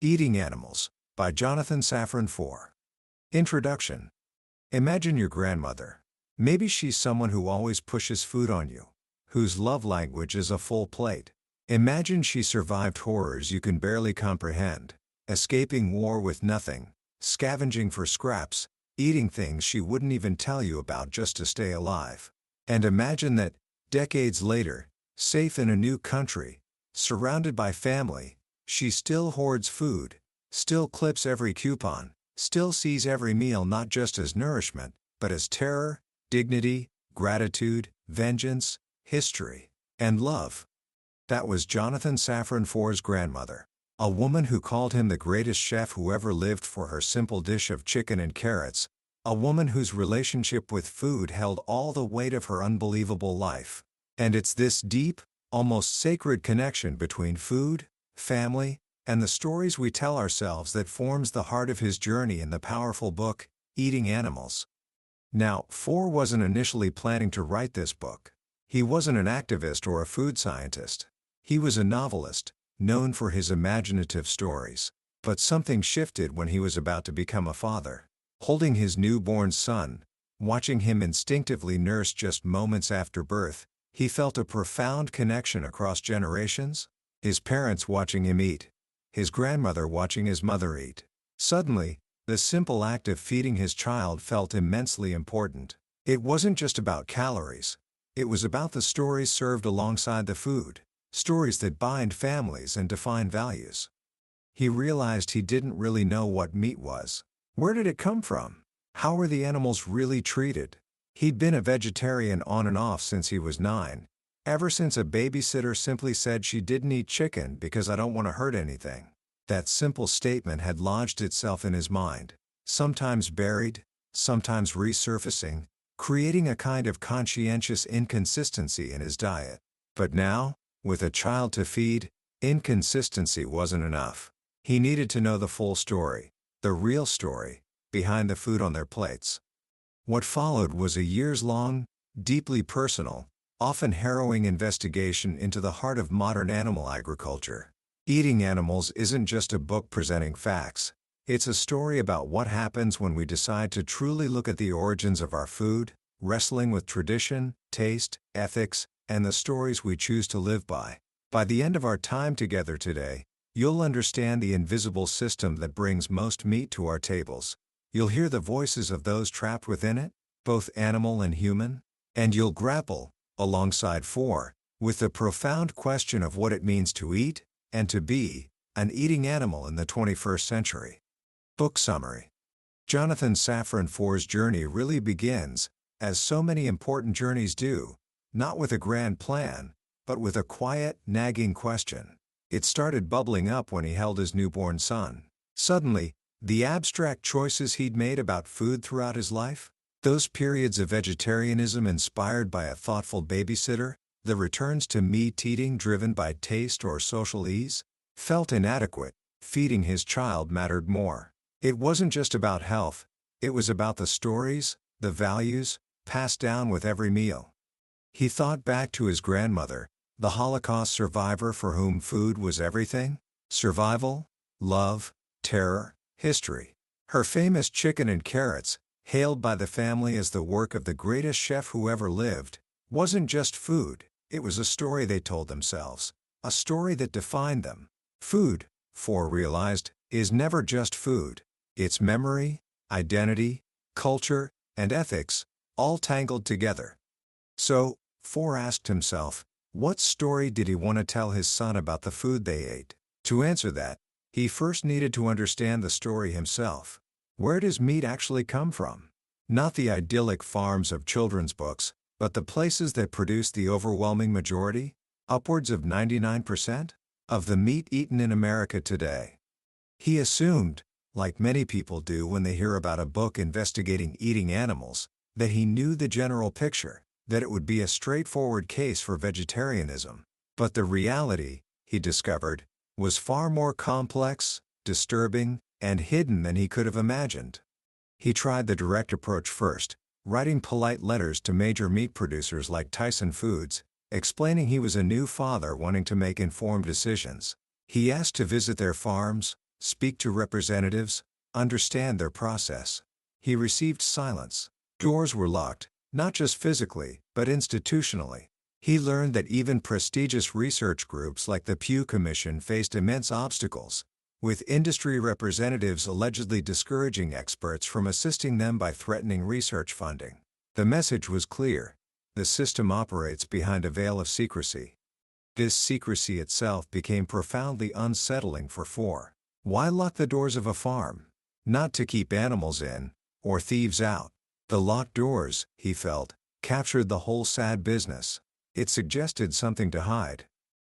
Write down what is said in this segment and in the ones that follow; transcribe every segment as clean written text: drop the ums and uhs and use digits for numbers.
Eating Animals, by Jonathan Safran Foer. Introduction. Imagine your grandmother. Maybe she's someone who always pushes food on you, whose love language is a full plate. Imagine she survived horrors you can barely comprehend, escaping war with nothing, scavenging for scraps, eating things she wouldn't even tell you about just to stay alive. And imagine that, decades later, safe in a new country, surrounded by family, she still hoards food, still clips every coupon, still sees every meal not just as nourishment, but as terror, dignity, gratitude, vengeance, history, and love. That was Jonathan Safran Foer's grandmother, a woman who called him the greatest chef who ever lived for her simple dish of chicken and carrots, a woman whose relationship with food held all the weight of her unbelievable life. And it's this deep, almost sacred connection between food, family, and the stories we tell ourselves that forms the heart of his journey in the powerful book, Eating Animals. Now, Foer wasn't initially planning to write this book. He wasn't an activist or a food scientist. He was a novelist, known for his imaginative stories. But something shifted when he was about to become a father. Holding his newborn son, watching him instinctively nurse just moments after birth, he felt a profound connection across generations. His parents watching him eat, his grandmother watching his mother eat. Suddenly, the simple act of feeding his child felt immensely important. It wasn't just about calories. It was about the stories served alongside the food, stories that bind families and define values. He realized he didn't really know what meat was. Where did it come from? How were the animals really treated? He'd been a vegetarian on and off since he was 9. Ever since a babysitter simply said she didn't eat chicken because I don't want to hurt anything. That simple statement had lodged itself in his mind, sometimes buried, sometimes resurfacing, creating a kind of conscientious inconsistency in his diet. But now, with a child to feed, inconsistency wasn't enough. He needed to know the full story, the real story, behind the food on their plates. What followed was a years-long, deeply personal, often harrowing investigation into the heart of modern animal agriculture. Eating Animals isn't just a book presenting facts. It's a story about what happens when we decide to truly look at the origins of our food, wrestling with tradition, taste, ethics, and the stories we choose to live by. By the end of our time together today, you'll understand the invisible system that brings most meat to our tables. You'll hear the voices of those trapped within it, both animal and human, and you'll grapple, alongside Foer, with the profound question of what it means to eat, and to be, an eating animal in the 21st century. Book summary. Jonathan Safran Foer's journey really begins, as so many important journeys do, not with a grand plan, but with a quiet, nagging question. It started bubbling up when he held his newborn son. Suddenly, the abstract choices he'd made about food throughout his life, those periods of vegetarianism inspired by a thoughtful babysitter, the returns to meat eating driven by taste or social ease, felt inadequate. Feeding his child mattered more. It wasn't just about health, it was about the stories, the values, passed down with every meal. He thought back to his grandmother, the Holocaust survivor for whom food was everything: survival, love, terror, history. Her famous chicken and carrots, hailed by the family as the work of the greatest chef who ever lived, wasn't just food, it was a story they told themselves, a story that defined them. Food, Foer realized, is never just food. It's memory, identity, culture, and ethics, all tangled together. So, Foer asked himself, what story did he want to tell his son about the food they ate? To answer that, he first needed to understand the story himself. Where does meat actually come from? Not the idyllic farms of children's books, but the places that produce the overwhelming majority, upwards of 99%, of the meat eaten in America today. He assumed, like many people do when they hear about a book investigating eating animals, that he knew the general picture, that it would be a straightforward case for vegetarianism. But the reality, he discovered, was far more complex, disturbing, and hidden than he could have imagined. He tried the direct approach first, writing polite letters to major meat producers like Tyson Foods, explaining he was a new father wanting to make informed decisions. He asked to visit their farms, speak to representatives, understand their process. He received silence. Doors were locked, not just physically, but institutionally. He learned that even prestigious research groups like the Pew Commission faced immense obstacles, with industry representatives allegedly discouraging experts from assisting them by threatening research funding. The message was clear: the system operates behind a veil of secrecy. This secrecy itself became profoundly unsettling for Foer. Why lock the doors of a farm? Not to keep animals in, or thieves out. The locked doors, he felt, captured the whole sad business. It suggested something to hide.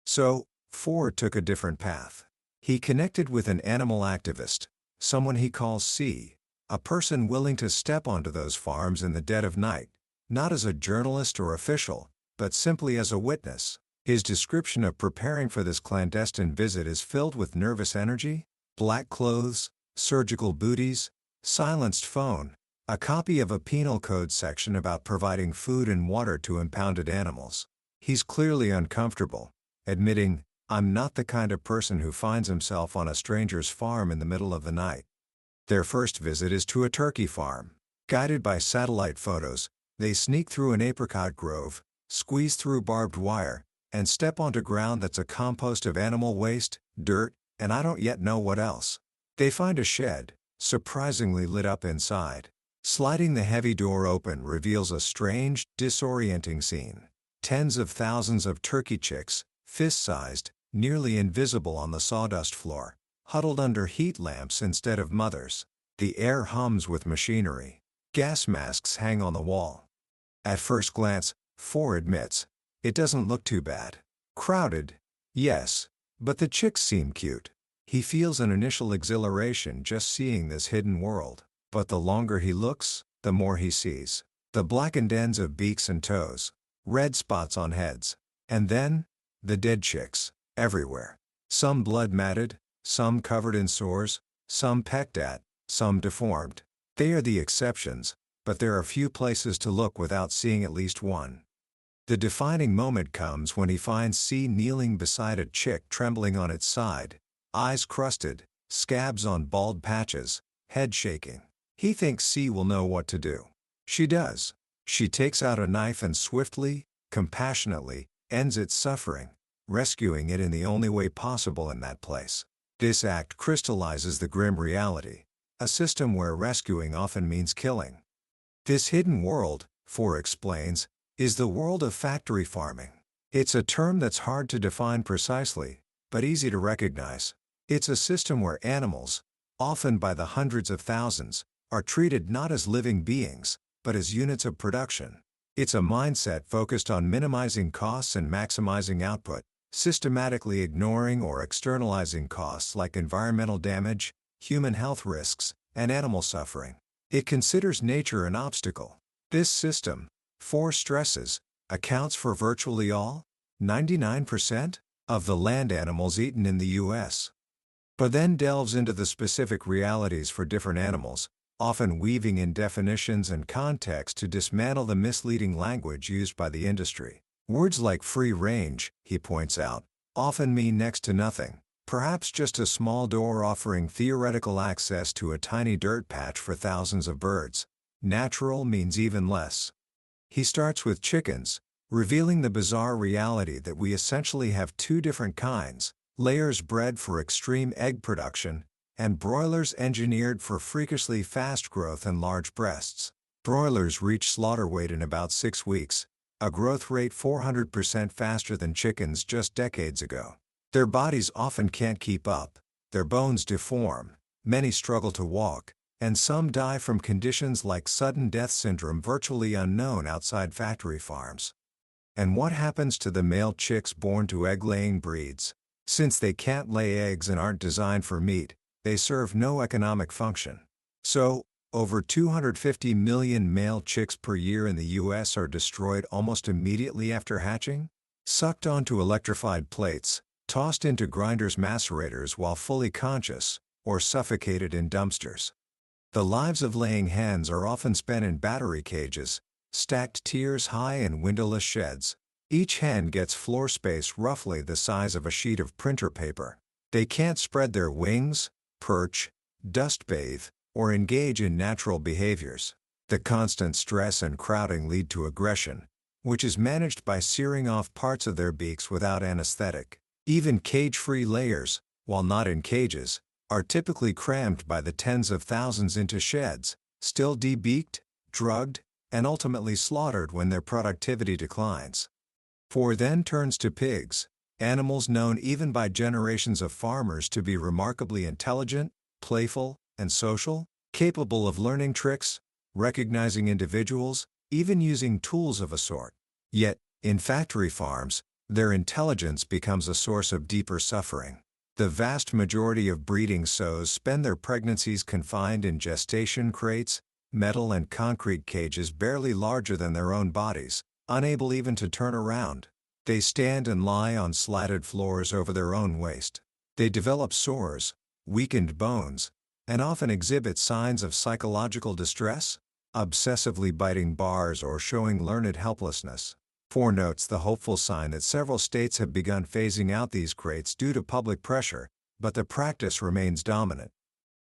So, Foer took a different path. He connected with an animal activist, someone he calls C, a person willing to step onto those farms in the dead of night, not as a journalist or official, but simply as a witness. His description of preparing for this clandestine visit is filled with nervous energy, black clothes, surgical booties, silenced phone, a copy of a penal code section about providing food and water to impounded animals. He's clearly uncomfortable, admitting, "I'm not the kind of person who finds himself on a stranger's farm in the middle of the night." Their first visit is to a turkey farm. Guided by satellite photos, they sneak through an apricot grove, squeeze through barbed wire, and step onto ground that's a compost of animal waste, dirt, and I don't yet know what else. They find a shed, surprisingly lit up inside. Sliding the heavy door open reveals a strange, disorienting scene. Tens of thousands of turkey chicks, fist-sized, nearly invisible on the sawdust floor, huddled under heat lamps instead of mothers. The air hums with machinery. Gas masks hang on the wall. At first glance, Foer admits, it doesn't look too bad. Crowded, yes, but the chicks seem cute. He feels an initial exhilaration just seeing this hidden world. But the longer he looks, the more he sees. The blackened ends of beaks and toes, red spots on heads, and then, the dead chicks, everywhere. Some blood-matted, some covered in sores, some pecked at, some deformed. They are the exceptions, but there are few places to look without seeing at least one. The defining moment comes when he finds C kneeling beside a chick trembling on its side, eyes crusted, scabs on bald patches, head shaking. He thinks C will know what to do. She does. She takes out a knife and swiftly, compassionately, ends its suffering, rescuing it in the only way possible in that place. This act crystallizes the grim reality, a system where rescuing often means killing. This hidden world, Foer explains, is the world of factory farming. It's a term that's hard to define precisely, but easy to recognize. It's a system where animals, often by the hundreds of thousands, are treated not as living beings, but as units of production. It's a mindset focused on minimizing costs and maximizing output, systematically ignoring or externalizing costs like environmental damage, human health risks, and animal suffering. It considers nature an obstacle. This system, Foer stresses, accounts for virtually all, 99%, of the land animals eaten in the U.S. But then delves into the specific realities for different animals, often weaving in definitions and context to dismantle the misleading language used by the industry. Words like free range, he points out, often mean next to nothing, perhaps just a small door offering theoretical access to a tiny dirt patch for thousands of birds. Natural means even less. He starts with chickens, revealing the bizarre reality that we essentially have two different kinds: layers bred for extreme egg production, and broilers engineered for freakishly fast growth and large breasts. Broilers reach slaughter weight in about 6 weeks, a growth rate 400% faster than chickens just decades ago. Their bodies often can't keep up, their bones deform, many struggle to walk, and some die from conditions like sudden death syndrome virtually unknown outside factory farms. And what happens to the male chicks born to egg-laying breeds? Since they can't lay eggs and aren't designed for meat, they serve no economic function. So, over 250 million male chicks per year in the U.S. are destroyed almost immediately after hatching, sucked onto electrified plates, tossed into grinders macerators while fully conscious, or suffocated in dumpsters. The lives of laying hens are often spent in battery cages, stacked tiers high in windowless sheds. Each hen gets floor space roughly the size of a sheet of printer paper. They can't spread their wings, perch, dust bathe, or engage in natural behaviors. The constant stress and crowding lead to aggression, which is managed by searing off parts of their beaks without anesthetic. Even cage-free layers, while not in cages, are typically crammed by the tens of thousands into sheds, still debeaked, drugged, and ultimately slaughtered when their productivity declines. Foer then turns to pigs, animals known even by generations of farmers to be remarkably intelligent, playful, and social, capable of learning tricks, recognizing individuals, even using tools of a sort. Yet, in factory farms, their intelligence becomes a source of deeper suffering. The vast majority of breeding sows spend their pregnancies confined in gestation crates, metal and concrete cages barely larger than their own bodies, unable even to turn around. They stand and lie on slatted floors over their own waste. They develop sores, weakened bones, and often exhibit signs of psychological distress, obsessively biting bars or showing learned helplessness. Foer notes the hopeful sign that several states have begun phasing out these crates due to public pressure, but the practice remains dominant.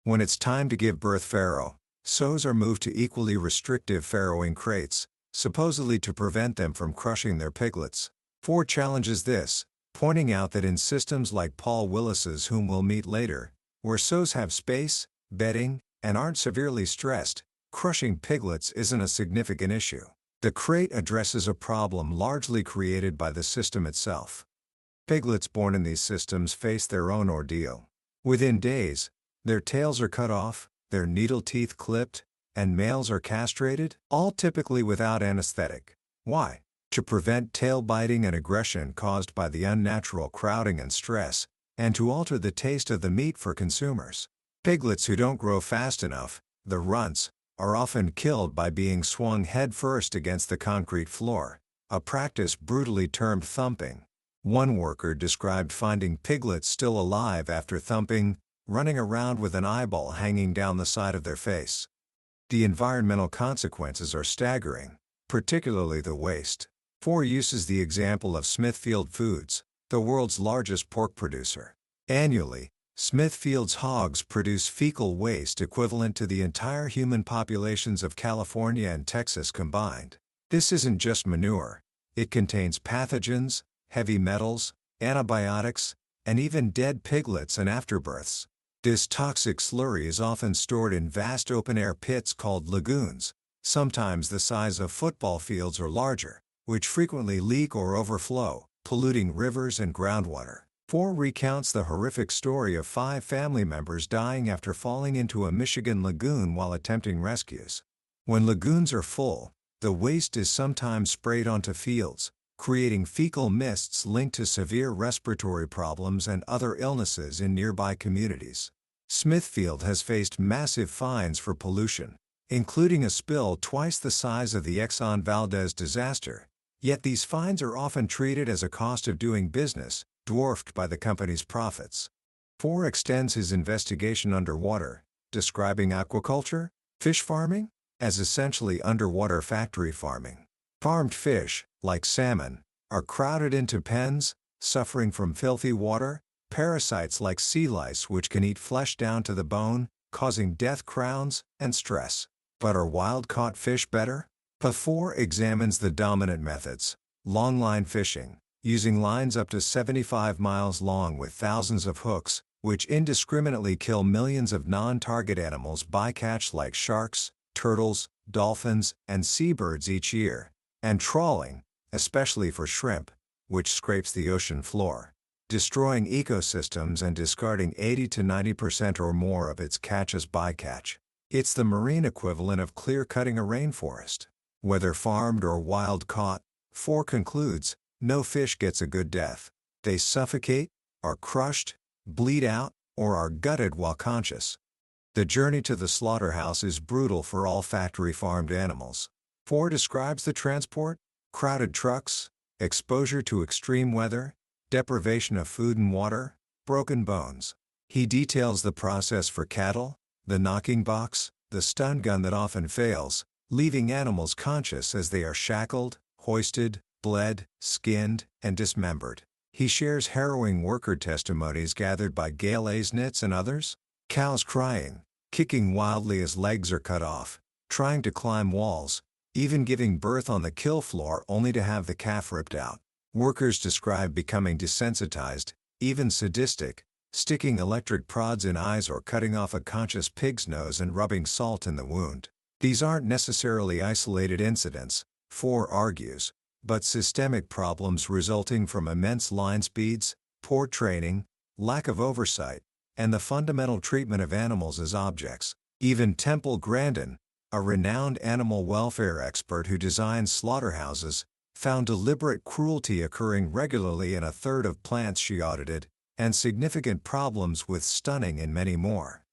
When it's time to give birth farrow, sows are moved to equally restrictive farrowing crates, supposedly to prevent them from crushing their piglets. Foer challenges this, pointing out that in systems like Paul Willis's, whom we'll meet later, where sows have space, bedding, and aren't severely stressed, crushing piglets isn't a significant issue. The crate addresses a problem largely created by the system itself. Piglets born in these systems face their own ordeal. Within days, their tails are cut off, their needle teeth clipped, and males are castrated, all typically without anesthetic. Why? To prevent tail biting and aggression caused by the unnatural crowding and stress, and to alter the taste of the meat for consumers. Piglets who don't grow fast enough, the runts, are often killed by being swung head-first against the concrete floor, a practice brutally termed thumping. One worker described finding piglets still alive after thumping, running around with an eyeball hanging down the side of their face. The environmental consequences are staggering, particularly the waste. Foer uses the example of Smithfield Foods, the world's largest pork producer. Annually, Smithfield's hogs produce fecal waste equivalent to the entire human populations of California and Texas combined. This isn't just manure. It contains pathogens, heavy metals, antibiotics, and even dead piglets and afterbirths. This toxic slurry is often stored in vast open-air pits called lagoons, sometimes the size of football fields or larger, which frequently leak or overflow, polluting rivers and groundwater. Foer recounts the horrific story of 5 family members dying after falling into a Michigan lagoon while attempting rescues. When lagoons are full, the waste is sometimes sprayed onto fields, creating fecal mists linked to severe respiratory problems and other illnesses in nearby communities. Smithfield has faced massive fines for pollution, including a spill twice the size of the Exxon Valdez disaster, yet these fines are often treated as a cost of doing business, dwarfed by the company's profits. Foer extends his investigation underwater, describing aquaculture, fish farming, as essentially underwater factory farming. Farmed fish, like salmon, are crowded into pens, suffering from filthy water, parasites like sea lice which can eat flesh down to the bone, causing death crowns and stress. But are wild-caught fish better? Foer examines the dominant methods: longline fishing, using lines up to 75 miles long with thousands of hooks, which indiscriminately kill millions of non-target animals bycatch like sharks, turtles, dolphins, and seabirds each year, and trawling, especially for shrimp, which scrapes the ocean floor, destroying ecosystems and discarding 80 to 90% or more of its catch as bycatch. It's the marine equivalent of clear-cutting a rainforest. Whether farmed or wild-caught, Foer concludes, no fish gets a good death. They suffocate, are crushed, bleed out, or are gutted while conscious. The journey to the slaughterhouse is brutal for all factory-farmed animals. Foer describes the transport: crowded trucks, exposure to extreme weather, deprivation of food and water, broken bones. He details the process for cattle, the knocking box, the stun gun that often fails, leaving animals conscious as they are shackled, hoisted, bled, skinned, and dismembered. He shares harrowing worker testimonies gathered by Gail Aisnitz and others. Cows crying, kicking wildly as legs are cut off, trying to climb walls, even giving birth on the kill floor only to have the calf ripped out. Workers describe becoming desensitized, even sadistic, sticking electric prods in eyes or cutting off a conscious pig's nose and rubbing salt in the wound. These aren't necessarily isolated incidents, Foer argues, but systemic problems resulting from immense line speeds, poor training, lack of oversight, and the fundamental treatment of animals as objects. Even Temple Grandin, a renowned animal welfare expert who designs slaughterhouses, found deliberate cruelty occurring regularly in a third of plants she audited, and significant problems with stunning and many more.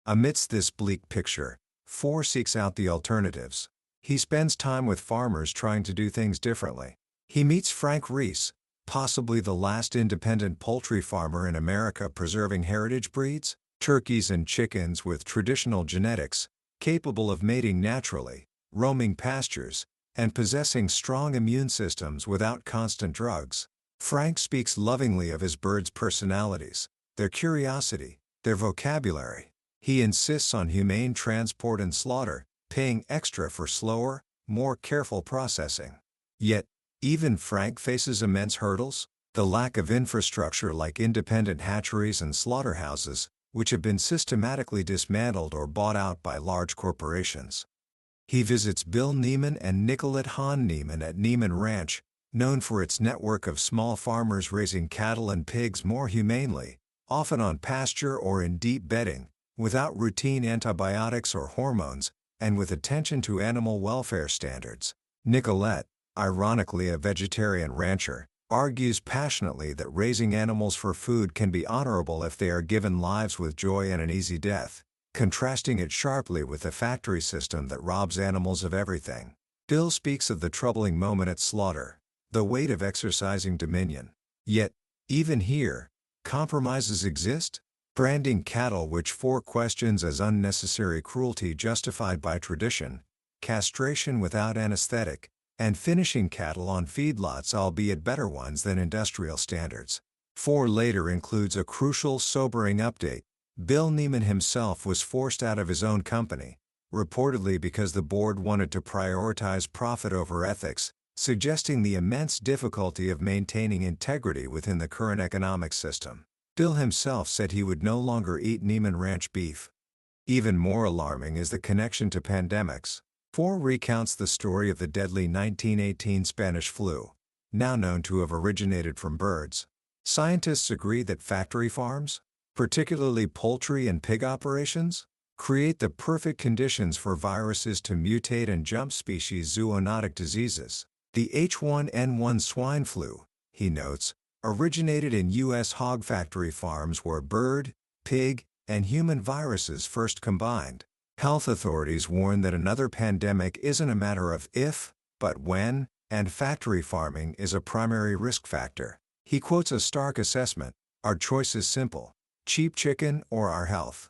Amidst this bleak picture, Foer seeks out the alternatives. He spends time with farmers trying to do things differently. He meets Frank Reese, possibly the last independent poultry farmer in America preserving heritage breeds, turkeys and chickens with traditional genetics, capable of mating naturally, roaming pastures, and possessing strong immune systems without constant drugs. Frank speaks lovingly of his birds' personalities, their curiosity, their vocabulary. He insists on humane transport and slaughter, paying extra for slower, more careful processing. Yet, even Frank faces immense hurdles: the lack of infrastructure like independent hatcheries and slaughterhouses, which have been systematically dismantled or bought out by large corporations. He visits Bill Neiman and Nicolette Hahn Neiman at Neiman Ranch, known for its network of small farmers raising cattle and pigs more humanely, often on pasture or in deep bedding, without routine antibiotics or hormones, and with attention to animal welfare standards. Nicolette, ironically a vegetarian rancher, argues passionately that raising animals for food can be honorable if they are given lives with joy and an easy death, contrasting it sharply with the factory system that robs animals of everything. Bill speaks of the troubling moment at slaughter, the weight of exercising dominion. Yet, even here, compromises exist. Branding cattle, which Foer questions as unnecessary cruelty justified by tradition, castration without anesthetic, and finishing cattle on feedlots, albeit better ones than industrial standards. Foer later includes a crucial, sobering update. Bill Neiman himself was forced out of his own company, reportedly because the board wanted to prioritize profit over ethics, suggesting the immense difficulty of maintaining integrity within the current economic system. Bill himself said he would no longer eat Neiman Ranch beef. Even more alarming is the connection to pandemics. Foer recounts the story of the deadly 1918 Spanish flu, now known to have originated from birds. Scientists agree that factory farms, particularly poultry and pig operations, create the perfect conditions for viruses to mutate and jump species zoonotic diseases. The H1N1 swine flu, he notes, originated in U.S. hog factory farms where bird, pig, and human viruses first combined. Health authorities warn that another pandemic isn't a matter of if, but when, and factory farming is a primary risk factor. He quotes a stark assessment: "Our choice is simple: cheap chicken or our health."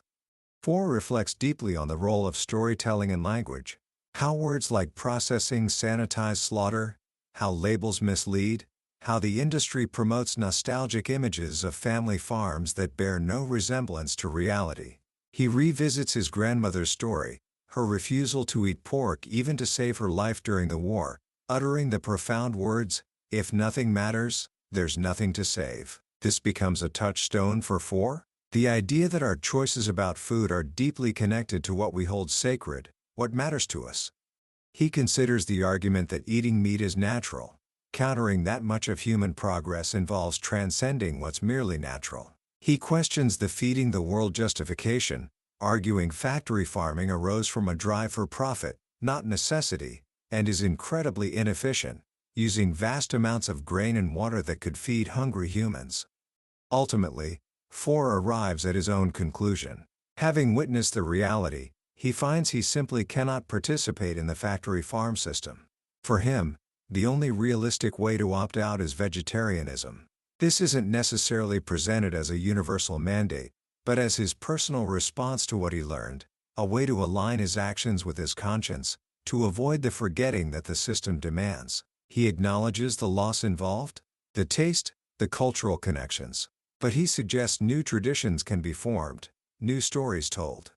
Foer reflects deeply on the role of storytelling and language. How words like processing sanitize slaughter, how labels mislead, how the industry promotes nostalgic images of family farms that bear no resemblance to reality. He revisits his grandmother's story, her refusal to eat pork even to save her life during the war, uttering the profound words, "If nothing matters, there's nothing to save." This becomes a touchstone for Foer. The idea that our choices about food are deeply connected to what we hold sacred, what matters to us. He considers the argument that eating meat is natural, countering that much of human progress involves transcending what's merely natural. He questions the feeding the world justification, arguing factory farming arose from a drive for profit, not necessity, and is incredibly inefficient, using vast amounts of grain and water that could feed hungry humans. Ultimately, Foer arrives at his own conclusion. Having witnessed the reality, he finds he simply cannot participate in the factory farm system. For him, the only realistic way to opt out is vegetarianism. This isn't necessarily presented as a universal mandate, but as his personal response to what he learned, a way to align his actions with his conscience, to avoid the forgetting that the system demands. He acknowledges the loss involved, the taste, the cultural connections, but he suggests new traditions can be formed, new stories told.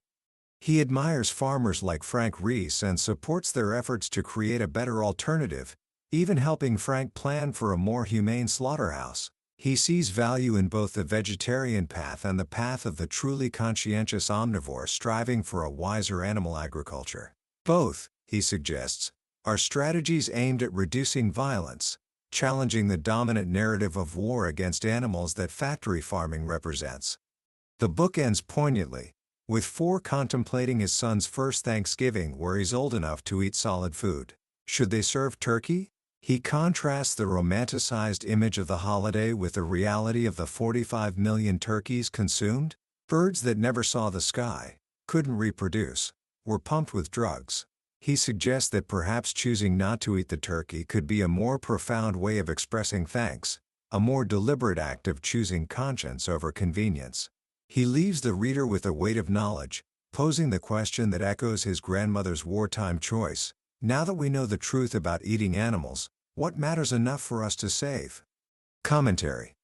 He admires farmers like Frank Reese and supports their efforts to create a better alternative, even helping Frank plan for a more humane slaughterhouse. He sees value in both the vegetarian path and the path of the truly conscientious omnivore striving for a wiser animal agriculture. Both, he suggests, are strategies aimed at reducing violence, challenging the dominant narrative of war against animals that factory farming represents. The book ends poignantly, with Foer contemplating his son's first Thanksgiving where he's old enough to eat solid food. Should they serve turkey? He contrasts the romanticized image of the holiday with the reality of the 45 million turkeys consumed. Birds that never saw the sky, couldn't reproduce, were pumped with drugs. He suggests that perhaps choosing not to eat the turkey could be a more profound way of expressing thanks, a more deliberate act of choosing conscience over convenience. He leaves the reader with a weight of knowledge, posing the question that echoes his grandmother's wartime choice. Now that we know the truth about eating animals, what matters enough for us to save? Commentary.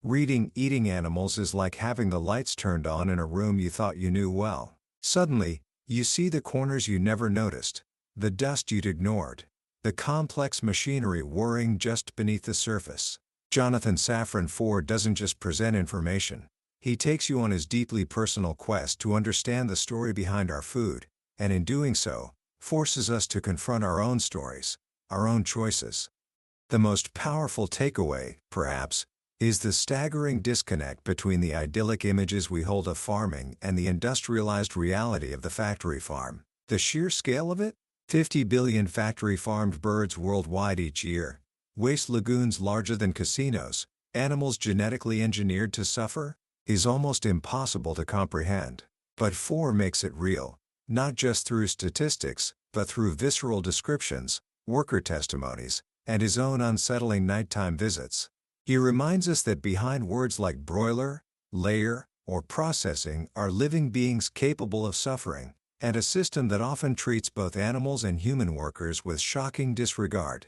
Reading Eating Animals is like having the lights turned on in a room you thought you knew well. Suddenly, you see the corners you never noticed, the dust you'd ignored, the complex machinery whirring just beneath the surface. Jonathan Safran Foer doesn't just present information. He takes you on his deeply personal quest to understand the story behind our food, and in doing so, forces us to confront our own stories, our own choices. The most powerful takeaway, perhaps, is the staggering disconnect between the idyllic images we hold of farming and the industrialized reality of the factory farm. The sheer scale of it? 50 billion factory-farmed birds worldwide each year, waste lagoons larger than casinos, animals genetically engineered to suffer, is almost impossible to comprehend. But Foer makes it real, not just through statistics, but through visceral descriptions, worker testimonies, and his own unsettling nighttime visits. He reminds us that behind words like broiler, layer, or processing are living beings capable of suffering, and a system that often treats both animals and human workers with shocking disregard.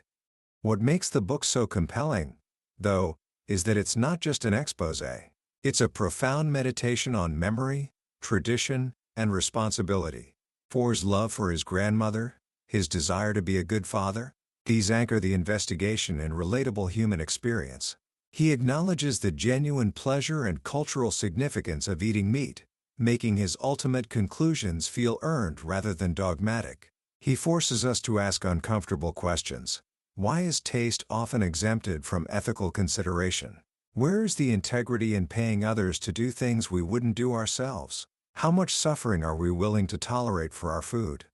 What makes the book so compelling, though, is that it's not just an exposé. It's a profound meditation on memory, tradition, and responsibility. Foer's love for his grandmother, his desire to be a good father, these anchor the investigation in relatable human experience. He acknowledges the genuine pleasure and cultural significance of eating meat, making his ultimate conclusions feel earned rather than dogmatic. He forces us to ask uncomfortable questions. Why is taste often exempted from ethical consideration? Where is the integrity in paying others to do things we wouldn't do ourselves? How much suffering are we willing to tolerate for our food?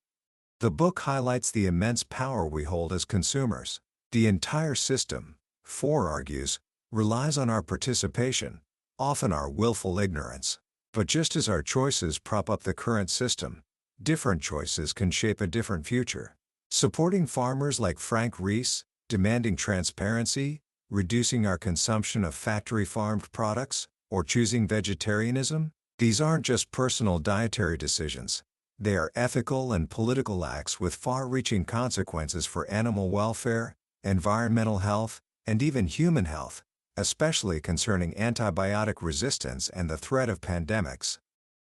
The book highlights the immense power we hold as consumers. The entire system, Foer argues, relies on our participation, often our willful ignorance. But just as our choices prop up the current system, different choices can shape a different future. Supporting farmers like Frank Reese, demanding transparency, reducing our consumption of factory-farmed products, or choosing vegetarianism, these aren't just personal dietary decisions. They are ethical and political acts with far-reaching consequences for animal welfare, environmental health, and even human health, especially concerning antibiotic resistance and the threat of pandemics.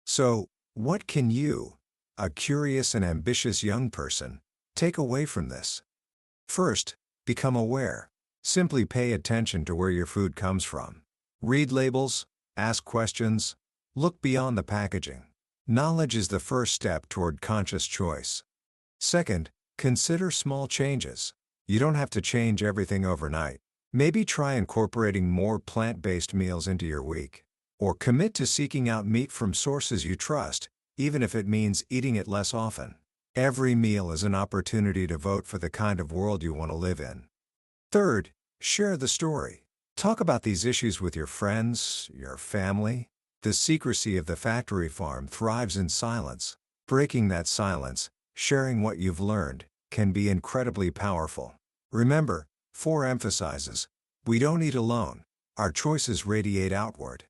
So, what can you, a curious and ambitious young person, take away from this? First, become aware. Simply pay attention to where your food comes from. Read labels, ask questions, look beyond the packaging. Knowledge is the first step toward conscious choice. Second, consider small changes. You don't have to change everything overnight. Maybe try incorporating more plant-based meals into your week. Or commit to seeking out meat from sources you trust, even if it means eating it less often. Every meal is an opportunity to vote for the kind of world you want to live in. Third, share the story. Talk about these issues with your friends, your family. The secrecy of the factory farm thrives in silence. Breaking that silence, sharing what you've learned, can be incredibly powerful. Remember, Foer emphasizes, we don't eat alone. Our choices radiate outward.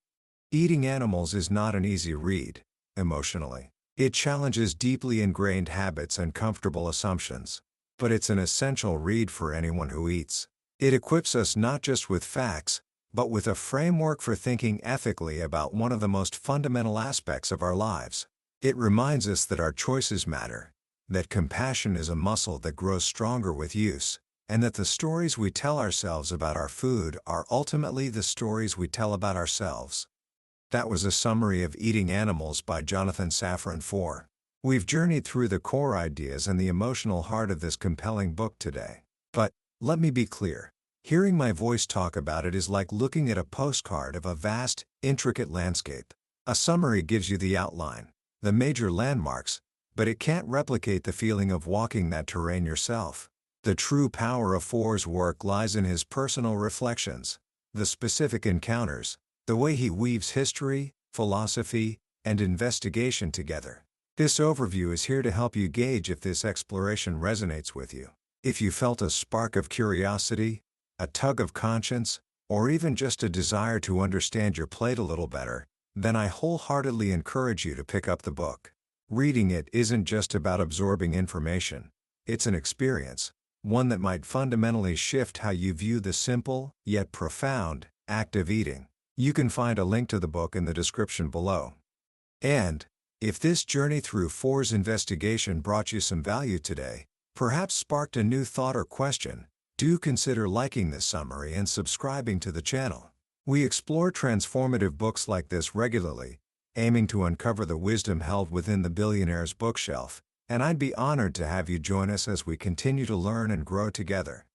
Eating Animals is not an easy read, emotionally. It challenges deeply ingrained habits and comfortable assumptions. But it's an essential read for anyone who eats. It equips us not just with facts, but with a framework for thinking ethically about one of the most fundamental aspects of our lives. It reminds us that our choices matter, that compassion is a muscle that grows stronger with use, and that the stories we tell ourselves about our food are ultimately the stories we tell about ourselves. That was a summary of Eating Animals by Jonathan Safran Foer. We've journeyed through the core ideas and the emotional heart of this compelling book today. But, let me be clear, hearing my voice talk about it is like looking at a postcard of a vast, intricate landscape. A summary gives you the outline, the major landmarks, but it can't replicate the feeling of walking that terrain yourself. The true power of Foer's work lies in his personal reflections, the specific encounters, the way he weaves history, philosophy, and investigation together. This overview is here to help you gauge if this exploration resonates with you. If you felt a spark of curiosity, a tug of conscience, or even just a desire to understand your plate a little better, then I wholeheartedly encourage you to pick up the book. Reading it isn't just about absorbing information. It's an experience, one that might fundamentally shift how you view the simple, yet profound, act of eating. You can find a link to the book in the description below. And, if this journey through Foer's investigation brought you some value today, perhaps sparked a new thought or question, do consider liking this summary and subscribing to the channel. We explore transformative books like this regularly, aiming to uncover the wisdom held within the billionaire's bookshelf, and I'd be honored to have you join us as we continue to learn and grow together.